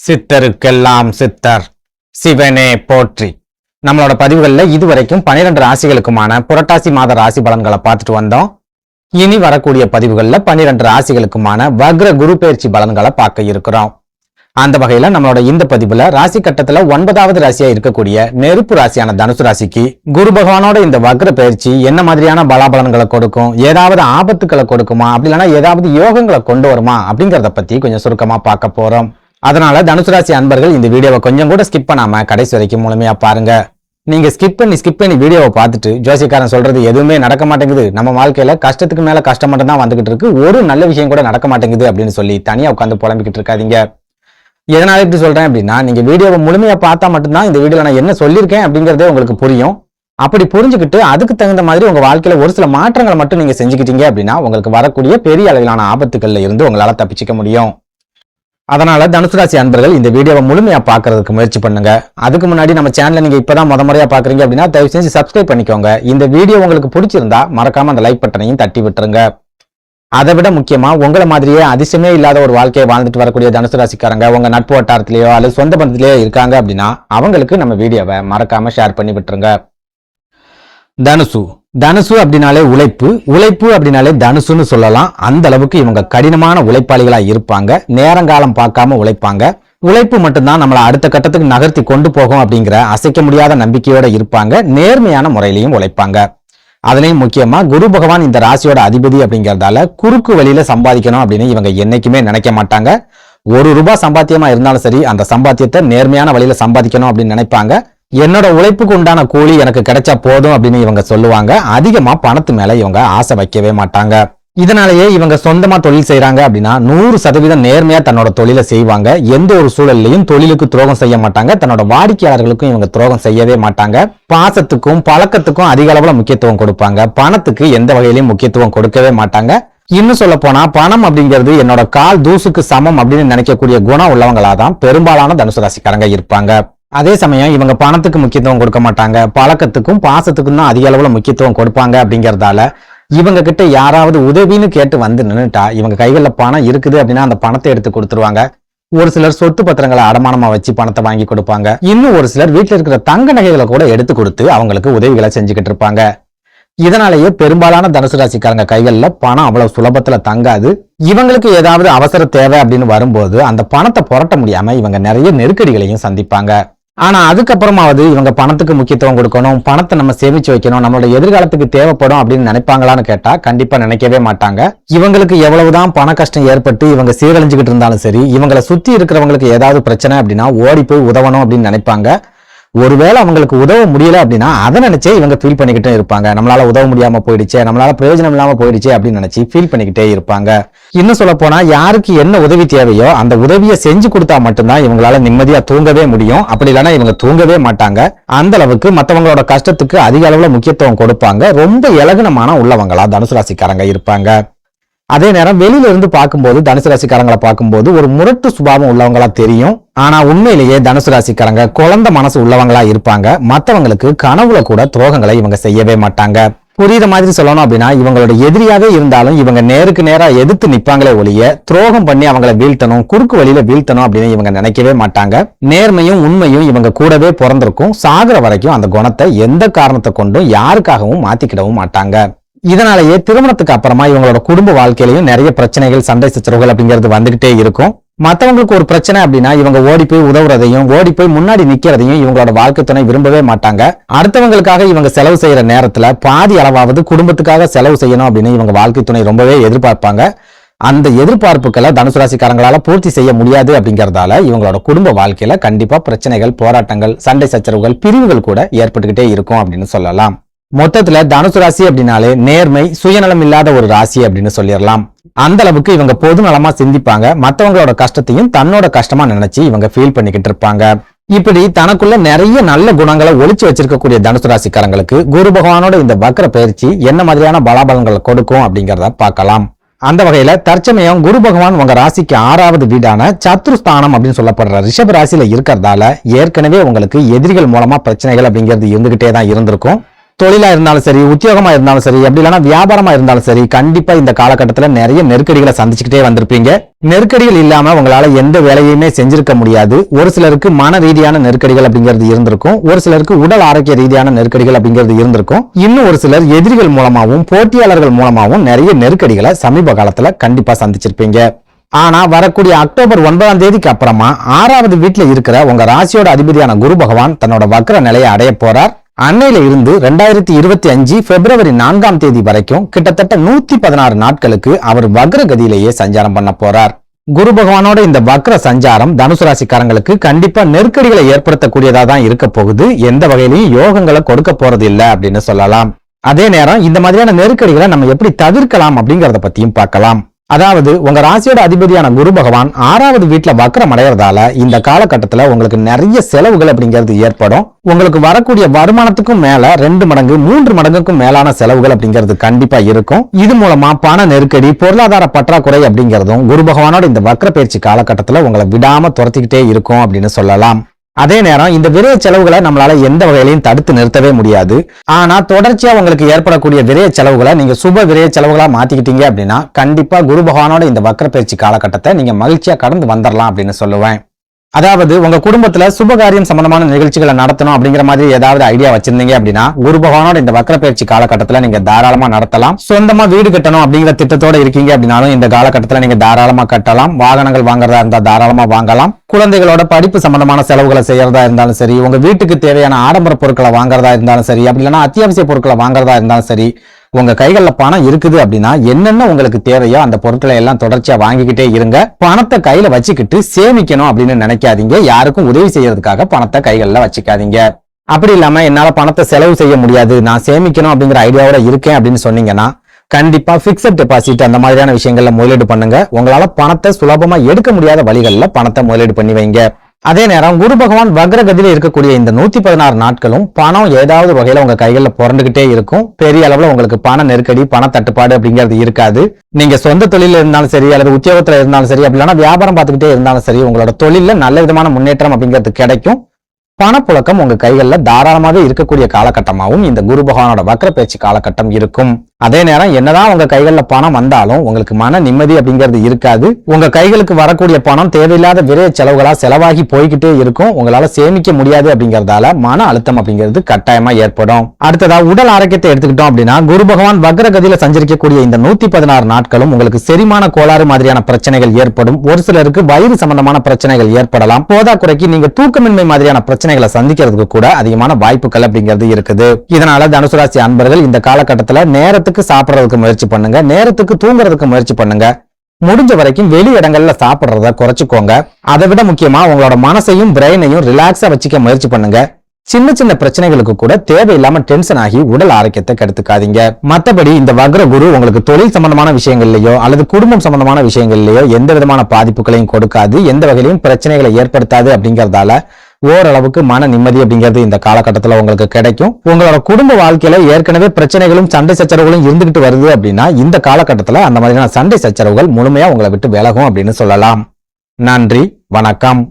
சித்தருக்கெல்லாம் சித்தர் சிவனே போற்றி. நம்மளோட பதிவுகளில் இதுவரைக்கும் 12 ராசிகளுக்குமான புரட்டாசி மாத ராசி பலன்களை பார்த்துட்டு வந்தோம். இனி வரக்கூடிய பதிவுகளில் 12 ராசிகளுக்குமான வக்ர குரு பயிற்சி பலன்களை பார்க்க இருக்கிறோம். அந்த வகையில நம்மளோட இந்த பதிவுல ராசி கட்டத்துல 9வது ராசியா இருக்கக்கூடிய நெருப்பு ராசியான தனுசு ராசிக்கு குரு பகவானோட இந்த வக்ர பயிற்சி என்ன மாதிரியான பலாபலன்களை கொடுக்கும், ஏதாவது ஆபத்துக்களை கொடுக்குமா, அப்படி இல்லைன்னா ஏதாவது யோகங்களை கொண்டு வருமா அப்படிங்கறத பத்தி கொஞ்சம் சுருக்கமா பார்க்க போறோம். அதனால தனுசு ராசி அன்பர்கள் இந்த வீடியோவை கொஞ்சம் கூட ஸ்கிப் பண்ணாம கடைசி வரைக்கும் முழுமையா பாருங்க. நீங்க ஸ்கிப் பண்ணி வீடியோவை பார்த்துட்டு ஜோசியக்காரன் சொல்றது எதுவுமே நடக்க மாட்டேங்குது, நம்ம வாழ்க்கையில கஷ்டத்துக்கு மேல கஷ்டம் மட்டும் தான் வந்துகிட்டு இருக்கு, ஒரு நல்ல விஷயம் கூட நடக்க மாட்டேங்குது அப்படின்னு சொல்லி தனியா உட்காந்து புலம்பிக்கிட்டு இருக்காதீங்க. எதனால இப்படி சொல்றேன் அப்படின்னா, நீங்க வீடியோவை முழுமையா பார்த்தா மட்டும்தான் இந்த வீடியோல நான் என்ன சொல்லியிருக்கேன் அப்படிங்கறதே உங்களுக்கு புரியும். அப்படி புரிஞ்சுக்கிட்டு அதுக்கு தகுந்த மாதிரி உங்க வாழ்க்கையில ஒரு சில மாற்றங்களை மட்டும் நீங்க செஞ்சுக்கிட்டீங்க அப்படின்னா உங்களுக்கு வரக்கூடிய பெரிய அளவிலான ஆபத்துகள்ல இருந்து உங்களால தப்பிச்சுக்க முடியும். அதனால தனுசு ராசி அன்பர்கள் இந்த வீடியோவை முழுமையா பாக்குறதுக்கு முயற்சி பண்ணுங்க. அதுக்கு முன்னாடி நம்ம சேனலை நீங்க இப்பதான் முறையா பாக்குறீங்க அப்படின்னா தயவு செஞ்சு சப்ஸ்கிரைப் பண்ணிக்கோங்க. இந்த வீடியோ உங்களுக்கு பிடிச்சிருந்தா மறக்காம அந்த லைக் பட்டனையும் தட்டி விட்டுருங்க. அதை விட முக்கியமா உங்களை மாதிரியே அதிசயமே இல்லாத ஒரு வாழ்க்கையை வாழ்ந்துட்டு வரக்கூடிய தனுசு ராசிக்காரங்க உங்க நட்பு வட்டாரத்திலேயோ அல்லது சொந்த பந்தத்திலேயோ இருக்காங்க அப்படின்னா அவங்களுக்கு நம்ம வீடியோவை மறக்காம ஷேர் பண்ணி விட்டுருங்க. தனுசு அப்படின்னாலே உழைப்பு அப்படின்னாலே தனுசுன்னு சொல்லலாம். அந்த அளவுக்கு இவங்க கடினமான உழைப்பாளிகளா இருப்பாங்க. நேரங்காலம் பார்க்காம உழைப்பாங்க. உழைப்பு மட்டும்தான் நம்மளை அடுத்த கட்டத்துக்கு நகர்த்தி கொண்டு போகும் அப்படிங்கிற அசைக்க முடியாத நம்பிக்கையோட இருப்பாங்க. நேர்மையான முறையிலையும் உழைப்பாங்க. அதுலயும் முக்கியமா குரு பகவான் இந்த ராசியோட அதிபதி அப்படிங்கறதால குறுக்கு வழியில சம்பாதிக்கணும் அப்படின்னு இவங்க என்னைக்குமே நினைக்க மாட்டாங்க. ₹1 சம்பாத்தியமா இருந்தாலும் சரி அந்த சம்பாத்தியத்தை நேர்மையான வழியில சம்பாதிக்கணும் அப்படின்னு நினைப்பாங்க. என்னோட உழைப்புக்கு உண்டான கூலி எனக்கு கிடைச்சா போதும் அப்படின்னு இவங்க சொல்லுவாங்க. அதிகமா பணத்து மேல இவங்க ஆசை வைக்கவே மாட்டாங்க. இதனாலேயே இவங்க சொந்தமா தொழில் செய்யறாங்க அப்படின்னா 100% நேர்மையா தன்னோட தொழிலை செய்வாங்க. எந்த ஒரு சூழல்லையும் தொழிலுக்கு துரோகம் செய்ய மாட்டாங்க. தன்னோட வாடிக்கையாளர்களுக்கும் இவங்க துரோகம் செய்யவே மாட்டாங்க. பாசத்துக்கும் பழக்கத்துக்கும் அதிக அளவுல முக்கியத்துவம் கொடுப்பாங்க. பணத்துக்கு எந்த வகையிலையும் முக்கியத்துவம் கொடுக்கவே மாட்டாங்க. இன்னும் சொல்ல போனா பணம் அப்படிங்கிறது என்னோட கால் தூசுக்கு சமம் அப்படின்னு நினைக்கக்கூடிய குணம் உள்ளவங்களாதான் பெரும்பாலான தனுசு ராசிக்காரங்க இருப்பாங்க. அதே சமயம் இவங்க பணத்துக்கு முக்கியத்துவம் கொடுக்க மாட்டாங்க. பழக்கத்துக்கும் பாசத்துக்கும் தான் அதிக அளவுல முக்கியத்துவம் கொடுப்பாங்க. அப்படிங்கறதால இவங்க கிட்ட யாராவது உதவின்னு கேட்டு வந்து நின்னுட்டா இவங்க கைகள்ல பணம் இருக்குது அப்படின்னா அந்த பணத்தை எடுத்து கொடுத்துருவாங்க. ஒரு சிலர் சொத்து பத்திரங்களை அடமானமா வச்சு பணத்தை வாங்கி கொடுப்பாங்க. இன்னும் ஒரு சிலர் வீட்டுல இருக்கிற தங்க நகைகளை கூட எடுத்து கொடுத்து அவங்களுக்கு உதவிகளை செஞ்சுக்கிட்டு இருப்பாங்க. இதனாலேயே பெரும்பாலான தனுசு ராசிக்காரங்க கைகள்ல பணம் அவ்வளவு சுலபத்துல தங்காது. இவங்களுக்கு ஏதாவது அவசர தேவை அப்படின்னு வரும்போது அந்த பணத்தை புரட்ட முடியாம இவங்க நிறைய நெருக்கடிகளையும் சந்திப்பாங்க. ஆனா அதுக்கப்புறமாவது இவங்க பணத்துக்கு முக்கியத்துவம் கொடுக்கணும், பணத்தை நம்ம சேமிச்சு வைக்கணும், நம்மளோட எதிர்காலத்துக்கு தேவைப்படும் அப்படின்னு நினைப்பாங்களான்னு கேட்டா கண்டிப்பா நினைக்கவே மாட்டாங்க. இவங்களுக்கு எவ்வளவுதான் பண கஷ்டம் ஏற்பட்டு இவங்க சீரழிஞ்சுக்கிட்டு இருந்தாலும் சரி, இவங்களை சுத்தி இருக்கிறவங்களுக்கு ஏதாவது பிரச்சனை அப்படின்னா ஓடி போய் உதவணும் அப்படின்னு நினைப்பாங்க. ஒருவேளை அவங்களுக்கு உதவ முடியல அப்படின்னா அதை நினைச்சே இவங்க ஃபீல் பண்ணிக்கிட்டே இருப்பாங்க. நம்மளால உதவ முடியாம போயிடுச்சு, நம்மளால பிரயோஜனம் இல்லாம போயிடுச்சு அப்படின்னு நினைச்சு ஃபீல் பண்ணிக்கிட்டே இருப்பாங்க. இன்னும் சொல்ல போனா யாருக்கு என்ன உதவி தேவையோ அந்த உதவியை செஞ்சு கொடுத்தா மட்டும்தான் இவங்களால நிம்மதியா தூங்கவே முடியும். அப்படி இல்லைன்னா இவங்க தூங்கவே மாட்டாங்க. அந்த அளவுக்கு மற்றவங்களோட கஷ்டத்துக்கு அதிக அளவுல முக்கியத்துவம் கொடுப்பாங்க. ரொம்ப இலகுனமான உள்ளவங்களா தனுசு ராசிக்காரங்க இருப்பாங்க. அதே நேரம் வெளியில இருந்து பார்க்கும்போது தனுசு ராசிக்காரங்களை பார்க்கும்போது ஒரு முரட்டு சுபாவம் உள்ளவங்களா தெரியும். ஆனா உண்மையிலேயே தனுசு ராசிக்காரங்க குழந்தை மனசு உள்ளவங்களா இருப்பாங்க. மற்றவங்களுக்கு கனவுல கூட துரோகங்களை இவங்க செய்யவே மாட்டாங்க. புரியுற மாதிரி சொல்லணும் அப்படின்னா இவங்களோட எதிரியாவே இருந்தாலும் இவங்க நேருக்கு நேரா எதிர்த்து நிப்பாங்களே ஒழிய துரோகம் பண்ணி அவங்களை வீழ்த்தணும், குறுக்கு வழியில வீழ்த்தணும் அப்படின்னு இவங்க நினைக்கவே மாட்டாங்க. நேர்மையும் உண்மையும் இவங்க கூடவே பிறந்திருக்கும். சாகுற வரைக்கும் அந்த குணத்தை எந்த காரணத்தை கொண்டும் யாருக்காகவும் மாத்திக்கிடவும் மாட்டாங்க. இதனாலேயே திருமணத்துக்கு அப்புறமா இவங்களோட குடும்ப வாழ்க்கையிலையும் நிறைய பிரச்சனைகள், சண்டை சச்சரவுகள் அப்படிங்கிறது வந்துகிட்டே இருக்கும். மற்றவங்களுக்கு ஒரு பிரச்சனை அப்படின்னா இவங்க ஓடி போய் உதவுறதையும் ஓடி போய் முன்னாடி நிக்கிறதையும் இவங்களோட வாழ்க்கை துணை விரும்பவே மாட்டாங்க. அடுத்தவங்களுக்காக இவங்க செலவு செய்யற நேரத்துல பாதி அளவாவது குடும்பத்துக்காக செலவு செய்யணும் அப்படின்னு இவங்க வாழ்க்கை துணை ரொம்பவே எதிர்பார்ப்பாங்க. அந்த எதிர்பார்ப்புகளை தனுசு ராசிக்காரங்களால பூர்த்தி செய்ய முடியாது. அப்படிங்கறதால இவங்களோட குடும்ப வாழ்க்கையில கண்டிப்பா பிரச்சனைகள், போராட்டங்கள், சண்டை சச்சரவுகள், பிரிவுகள் கூட ஏற்பட்டுக்கிட்டே இருக்கும் அப்படின்னு சொல்லலாம். மொத்தத்துல தனுசு ராசி அப்படின்னாலே நேர்மை, சுயநலம் இல்லாத ஒரு ராசி அப்படின்னு சொல்லிடலாம். அந்த அளவுக்கு இவங்க பொது நலமா சிந்திப்பாங்க. மற்றவங்களோட கஷ்டத்தையும் தன்னோட கஷ்டமா நினைச்சு இவங்க ஃபீல் பண்ணிக்கிட்டு இருப்பாங்க. இப்படி தனக்குள்ள நிறைய நல்ல குணங்களை ஒளிச்சு வச்சிருக்கக்கூடிய தனுசு ராசிக்காரங்களுக்கு குரு பகவானோட இந்த வக்ர பயிற்சி என்ன மாதிரியான பலாபலங்களை கொடுக்கும் அப்படிங்கறத பார்க்கலாம். அந்த வகையில தற்சமயம் குரு பகவான் உங்க ராசிக்கு 6வது வீடான சத்ருஸ்தானம் அப்படின்னு சொல்லப்படுற ரிஷப ராசியில இருக்கிறதால ஏற்கனவே உங்களுக்கு எதிரிகள் மூலமா பிரச்சனைகள் அப்படிங்கிறது இருந்துகிட்டே தான் இருந்திருக்கும். தொழிலா இருந்தாலும் சரி, உத்தியோகமா இருந்தாலும் சரி, அப்படி இல்லைன்னா வியாபாரமா இருந்தாலும் சரி, கண்டிப்பா இந்த காலகட்டத்துல நிறைய நெருக்கடிகளை சந்திச்சுக்கிட்டே வந்திருப்பீங்க. நெருக்கடிகள் இல்லாம உங்களால எந்த வேலையுமே செஞ்சிருக்க முடியாது. ஒரு சிலருக்கு மன ரீதியான நெருக்கடிகள் அப்படிங்கிறது இருந்திருக்கும். ஒரு சிலருக்கு உடல் ஆரோக்கிய ரீதியான நெருக்கடிகள் அப்படிங்கிறது இருந்திருக்கும். இன்னும் ஒரு சிலர் எதிரிகள் மூலமாவும் போட்டியாளர்கள் மூலமாவும் நிறைய நெருக்கடிகளை சமீப காலத்துல கண்டிப்பா சந்திச்சிருப்பீங்க. ஆனா வரக்கூடிய அக்டோபர் 9ஆம் தேதிக்கு அப்புறமா 6வது வீட்டுல இருக்கிற உங்க ராசியோட அதிபதியான குரு பகவான் தன்னோட வக்ர நிலையை அடைய போறார். அன்னையில இருந்து 2025 பிப்ரவரி 4ஆம் தேதி வரைக்கும் கிட்டத்தட்ட 116 நாட்களுக்கு அவர் வக்ர கதியிலேயே சஞ்சாரம் பண்ண போறார். குரு பகவானோட இந்த வக்ர சஞ்சாரம் தனுசு ராசிக்காரங்களுக்கு கண்டிப்பா நெருக்கடிகளை ஏற்படுத்தக்கூடியதா தான் இருக்க போகுது. எந்த வகையிலையும் யோகங்களை கொடுக்க போறது இல்ல அப்படின்னு சொல்லலாம். அதே நேரம் இந்த மாதிரியான நெருக்கடிகளை நம்ம எப்படி தவிர்க்கலாம் அப்படிங்கறத பத்தியும் பார்க்கலாம். அதாவது உங்க ராசியோட அதிபதியான குரு பகவான் 6வது வீட்டுல வக்ரம் அடையறதால இந்த காலகட்டத்துல உங்களுக்கு நிறைய செலவுகள் அப்படிங்கிறது ஏற்படும். உங்களுக்கு வரக்கூடிய வருமானத்துக்கும் மேல 2 மடங்கு 3 மடங்குக்கும் மேலான செலவுகள் அப்படிங்கிறது கண்டிப்பா இருக்கும். இது மூலமா பண நெருக்கடி, பொருளாதார பற்றாக்குறை அப்படிங்கிறதும் குரு பகவானோட இந்த வக்ர பயிற்சி காலகட்டத்துல உங்களை விடாம துரத்திக்கிட்டே இருக்கும் அப்படின்னு சொல்லலாம். அதே நேரம் இந்த விரைய செலவுகளை நம்மளால எந்த வகையிலையும் தடுத்து நிறுத்தவே முடியாது. ஆனா தொடர்ச்சியா உங்களுக்கு ஏற்படக்கூடிய விரைய செலவுகளை நீங்க சுப விரைய செலவுகளா மாத்திக்கிட்டீங்க அப்படின்னா கண்டிப்பா குரு பகவானோட இந்த வக்ர பயிற்சி காலகட்டத்தை நீங்க மகிழ்ச்சியா கடந்து வந்துடலாம் அப்படின்னு சொல்லுவேன். அதாவது உங்க குடும்பத்துல சுபகாரியம் சம்பந்தமான நிகழ்ச்சிகளை நடத்தணும் அப்படிங்கிற மாதிரி ஏதாவது ஐடியா வச்சிருந்தீங்க அப்படின்னா குரு பகவானோட இந்த வக்ர பயிற்சி காலகட்டத்துல நீங்க தாராளமா நடத்தலாம். சொந்தமா வீடு கட்டணும் அப்படிங்கிற திட்டத்தோட இருக்கீங்க அப்படின்னாலும் இந்த காலகட்டத்துல நீங்க தாராளமா கட்டலாம். வாகனங்கள் வாங்குறதா இருந்தா தாராளமா வாங்கலாம். குழந்தைகளோட படிப்பு சம்பந்தமான செலவுகளை செய்யறதா இருந்தாலும் சரி, உங்க வீட்டுக்கு தேவையான ஆடம்பர பொருட்களை வாங்குறதா இருந்தாலும் சரி, அப்படி இல்லைன்னா அத்தியாவசிய பொருட்களை வாங்குறதா இருந்தாலும் சரி, உங்க கைகள்ல பணம் இருக்குது அப்படின்னா என்னென்ன உங்களுக்கு தேவையோ அந்த பொருட்களை எல்லாம் தொடர்ச்சியா வாங்கிக்கிட்டே இருங்க. பணத்தை கையில வச்சுக்கிட்டு சேமிக்கணும் அப்படின்னு நினைக்காதீங்க. யாருக்கும் உதவி செய்யறதுக்காக பணத்தை கைகள்ல வச்சுக்காதீங்க. அப்படி இல்லாம என்னால பணத்தை செலவு செய்ய முடியாது, நான் சேமிக்கணும் அப்படிங்கிற ஐடியாவோட இருக்கேன் அப்படின்னு சொன்னீங்கன்னா கண்டிப்பா பிக்ஸட் டெபாசிட் அந்த மாதிரியான விஷயங்கள்ல முதலீடு பண்ணுங்க. உங்களால பணத்தை சுலபமா எடுக்க முடியாத வழிகள்ல பணத்தை முதலீடு பண்ணி வைங்க. அதே நேரம் குரு பகவான் வக்ரகதியில இருக்கக்கூடிய இந்த 116 நாட்களும் பணம் ஏதாவது வகையில உங்க கைகள்ல புரண்டுகிட்டே இருக்கும். பெரிய அளவுல உங்களுக்கு பண நெருக்கடி, பண தட்டுப்பாடு அப்படிங்கிறது இருக்காது. நீங்க சொந்த தொழில இருந்தாலும் சரி, அல்லது உத்தியோகத்துல இருந்தாலும் சரி, அப்படி இல்லைன்னா வியாபாரம் பார்த்துக்கிட்டே இருந்தாலும் சரி, உங்களோட தொழில நல்ல விதமான முன்னேற்றம் அப்படிங்கிறது கிடைக்கும். பணப்புழக்கம் உங்க கைகள்ல தாராளமாக இருக்கக்கூடிய காலகட்டமாகவும் இந்த குரு பகவானோட வக்ர பயிற்சி காலகட்டம் இருக்கும். அதே நேரம் என்னதான் உங்க கைகள்ல பணம் வந்தாலும் உங்களுக்கு மன நிம்மதி அப்படிங்கிறது இருக்காது. உங்க கைகளுக்கு வரக்கூடிய பணம் தேவையில்லாத விரைய செலவுகளா செலவாகி போய்கிட்டே இருக்கும். உங்களால சேமிக்க முடியாது அப்படிங்கறதால மன அழுத்தம் அப்படிங்கிறது கட்டாயமா ஏற்படும். அடுத்ததா உடல் ஆரோக்கியத்தை எடுத்துக்கிட்டோம் அப்படின்னா குரு பகவான் வக்ரகதியில சஞ்சரிக்கக்கூடிய இந்த 116 நாட்களும் உங்களுக்கு செரிமான கோளாறு மாதிரியான பிரச்சனைகள் ஏற்படும். ஒரு சிலருக்கு வயிறு சம்பந்தமான பிரச்சனைகள் ஏற்படலாம். போதாக்குறைக்கு நீங்க தூக்கமின்மை மாதிரியான பிரச்சனைகளை சந்திக்கிறதுக்கு கூட அதிகமான வாய்ப்புகள் அப்படிங்கிறது இருக்குது. இதனால தனுசு ராசி அன்பர்கள் இந்த காலகட்டத்துல நேரத்துக்கு சாப்பிடுறதுக்கு முயற்சி பண்ணுங்க, நேரத்துக்கு தூங்குறதுக்கு முயற்சி பண்ணுங்க. முடிஞ்ச வரைக்கும் வெளி இடங்கள்ல சாப்பிடுறத குறைச்சுக்கோங்க. அதை விட முக்கியமா உங்களோட மனசையும் பிரெயினையும் ரிலாக்ஸா வச்சுக்க முயற்சி பண்ணுங்க. சின்ன சின்ன பிரச்சனைகளுக்கு கூட தேவையில்லாம டென்ஷன் ஆகி உடல் ஆரோக்கியத்தை கெடுத்துக்காதீங்க. மத்தபடி இந்த வக்ர குரு உங்களுக்கு தொழில் சம்பந்தமான விஷயங்கள்லயோ அல்லது குடும்பம் சம்பந்தமான விஷயங்கள்லயோ எந்த விதமான பாதிப்புகளையும் கொடுக்காது, எந்த வகையிலையும் பிரச்சனைகளை ஏற்படுத்தாது. அப்படிங்கறதால ஓரளவுக்கு மன நிம்மதி அப்படிங்கிறது இந்த காலகட்டத்துல உங்களுக்கு கிடைக்கும். உங்களோட குடும்ப வாழ்க்கையில ஏற்கனவே பிரச்சனைகளும் சண்டை சச்சரவுகளும் இருந்துகிட்டு வருது அப்படின்னா இந்த காலகட்டத்துல அந்த மாதிரியான சண்டை சச்சரவுகள் முழுமையா உங்களை விட்டு விலகும் அப்படின்னு சொல்லலாம். நன்றி, வணக்கம்.